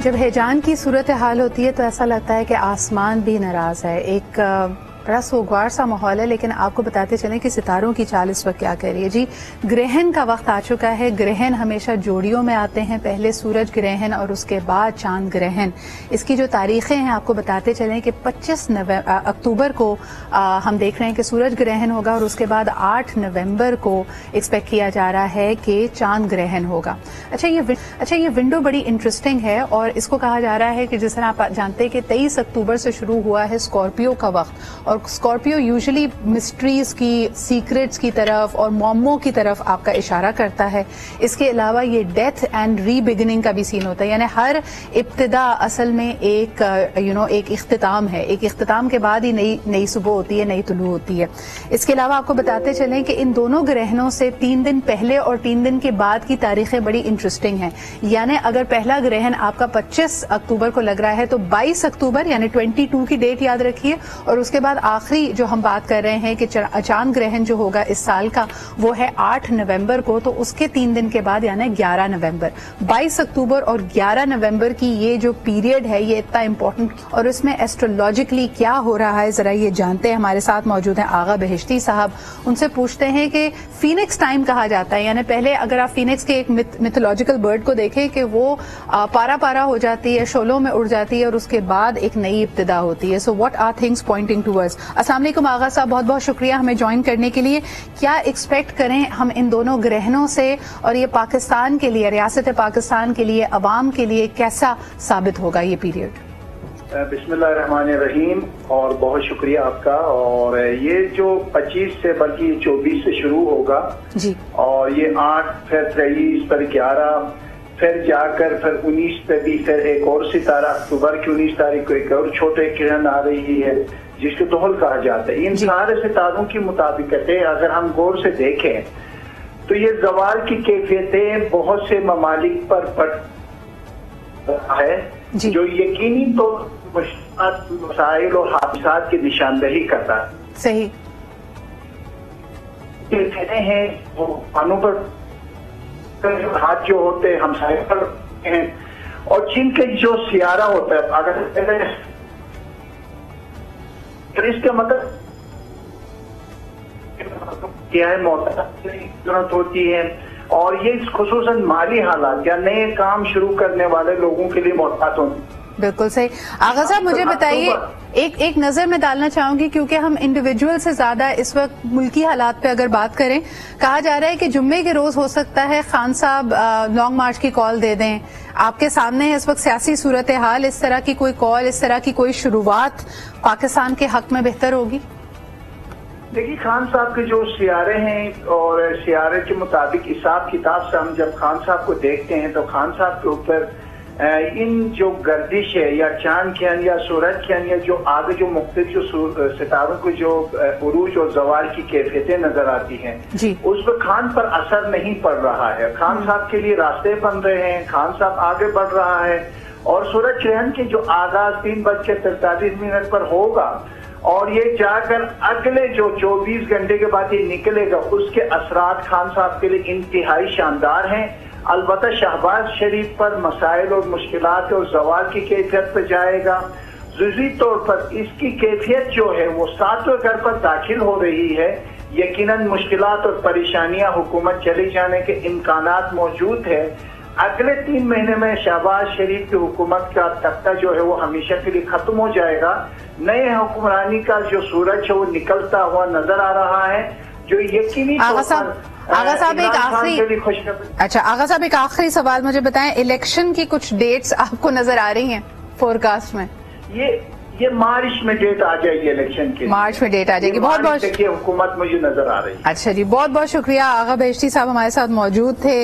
جب ہیجان کی صورتحال ہوتی ہے تو ایسا لگتا ہے کہ آسمان بھی ناراض ہے. ایک بڑا سوگوار سا ماحول ہے، لیکن آپ کو بتاتے چلیں کہ ستاروں کی چال اس وقت کیا کر رہی ہے. جی، گرہن کا وقت آ چکا ہے. گرہن ہمیشہ جوڑیوں میں آتے ہیں، پہلے سورج گرہن اور اس کے بعد چاند گرہن. اس کی جو تاریخیں ہیں آپ کو بتاتے چلیں کہ 25 اکتوبر کو ہم دیکھ رہے ہیں کہ سورج گرہن ہوگا، اور اس کے بعد 8 نومبر کو ایکسپیکٹ کیا جا رہا ہے کہ چاند گرہن ہوگا. اچھا یہ ونڈو بڑی انٹرسٹنگ ہے، اور اس کو کہا جا رہا ہے کہ جس طرح آپ جانتے ہیں کہ 23 اکتوبر سے شروع ہوا ہے اسکارپیو کا وقت، اور اسکارپیو یوزلی مسٹریز کی، سیکرٹس کی طرف اور معموں کی طرف آپ کا اشارہ کرتا ہے. اس کے علاوہ یہ ڈیتھ اینڈ ری بگننگ کا بھی سین ہوتا ہے، یعنی ہر ابتدا اصل میں ایک ایک اختتام ہے. ایک اختتام کے بعد ہی نئی صبح ہوتی ہے، نئی طلوع ہوتی ہے. اس کے علاوہ آپ کو بتاتے چلیں کہ ان دونوں گرہنوں سے 3 دن پہلے اور 3 دن کے بعد کی تاریخیں بڑی انٹرسٹنگ ہیں. یعنی اگر پہلا گرہن آپ کا 25 اکتوبر کو لگ رہا ہے تو 22 اکتوبر یعنی 22 کی ڈیٹ یاد رکھیے، اور اس کے بعد آخری جو ہم بات کر رہے ہیں کہ چاند گرہن جو ہوگا اس سال کا وہ ہے 8 نومبر کو، تو اس کے 3 دن کے بعد یعنی 11 نومبر. 22 اکتوبر اور 11 نومبر کی یہ جو پیریڈ ہے یہ اتنا امپورٹنٹ، اور اس میں ایسٹرولوجیکلی کیا ہو رہا ہے ذرا یہ جانتے ہیں. ہمارے ساتھ موجود ہیں آغا بہشتی صاحب. ان سے پوچھتے ہیں کہ فینکس ٹائم کہا جاتا ہے، یعنی پہلے اگر آپ فینکس کے ایک میتھولوجیکل برڈ کو دیکھیں کہ وہ پارا ہو جاتی ہے، شعلوں میں اڑ جاتی ہے، اور اس کے بعد ایک نئی ابتدا ہوتی ہے. So what are things pointing towards. السلام علیکم آغا صاحب، بہت بہت شکریہ ہمیں جوائن کرنے کے لیے. کیا ایکسپیکٹ کریں ہم ان دونوں گرہنوں سے، اور یہ پاکستان کے لیے، ریاست پاکستان کے لیے، عوام کے لیے کیسا ثابت ہوگا یہ پیریڈ؟ بسم اللہ الرحمن الرحیم، اور بہت شکریہ آپ کا. اور یہ جو 25 سے بلکہ 24 سے شروع ہوگا جی، اور یہ 8 پھر 23 پھر 11 پھر جا کر پھر 19 پہ بھی پھر ایک اور ستارہ، اکتوبر کی 19 تاریخ کو ایک اور چھوٹے کرن آ رہی ہے جس کو دوہل کہا جاتا ہے. ان سارے ستاروں کی مطابقتیں اگر ہم غور سے دیکھیں تو یہ زوال کی کیفیتیں بہت سے ممالک پر پڑ ہے جو یقینی طور مسائل اور حادثات کی نشاندہی کرتا ہے. صحیح کہتے ہیں وہ پانوں پر ہاتھ جو ہوتے ہیں ہمسائے پر ہیں، اور جن کے جو سیارہ ہوتا ہے اگر اس کا مطلب کیا ہے ضرورت ہوتی ہے، اور یہ خصوصاً مالی حالات یا نئے کام شروع کرنے والے لوگوں کے لیے محتاط ہوتی. بالکل صحیح. آغا صاحب مجھے بتائیے، ایک نظر میں ڈالنا چاہوں گی کیونکہ ہم انڈیویجول سے زیادہ اس وقت ملکی حالات پہ اگر بات کریں، کہا جا رہا ہے کہ جمعے کے روز ہو سکتا ہے خان صاحب لانگ مارچ کی کال دے دیں. آپ کے سامنے ہے اس وقت سیاسی صورتحال، اس طرح کی کوئی کال، اس طرح کی کوئی شروعات پاکستان کے حق میں بہتر ہوگی؟ دیکھیے، خان صاحب کے جو سیارے ہیں اور سیارے کے مطابق حساب کتاب سے ہم جب خان صاحب کو دیکھتے ہیں تو خان صاحب کے اوپر ان جو گردش ہے یا چاند کھین یا سورج کھین یا جو آگے جو مختلف جو ستاروں کے جو عروج اور زوال کی کیفیتیں نظر آتی ہیں اس پہ خان پر اثر نہیں پڑ رہا ہے. خان صاحب کے لیے راستے بن رہے ہیں، خان صاحب آگے بڑھ رہا ہے، اور سورج گرہن کے جو آغاز 3:43 پر ہوگا اور یہ جا کر اگلے جو 24 گھنٹے کے بعد یہ نکلے گا، اس کے اثرات خان صاحب کے لیے انتہائی شاندار ہیں. البتہ شہباز شریف پر مسائل اور مشکلات اور زوال کی کیفیت پہ جائے گا. جزوی طور پر اس کی کیفیت جو ہے وہ 7ویں گھر پر داخل ہو رہی ہے. یقیناً مشکلات اور پریشانیاں حکومت چلے جانے کے امکانات موجود ہے. اگلے 3 مہینے میں شہباز شریف کی حکومت کا تختہ جو ہے وہ ہمیشہ کے لیے ختم ہو جائے گا. نئے حکمرانی کا جو سورج ہے وہ نکلتا ہوا نظر آ رہا ہے، جو یقینی آغا صاحب ایک آخری سوال مجھے بتائیں، الیکشن کی کچھ ڈیٹس آپ کو نظر آ رہی ہیں فورکاسٹ میں؟ یہ مارچ میں ڈیٹ آ جائے گی، الیکشن کی مارچ میں ڈیٹ آ جائے گی. بہت بہت حکومت مجھے نظر آ رہی ہے. اچھا جی، بہت بہت شکریہ. آغا بہشتی صاحب ہمارے ساتھ موجود تھے.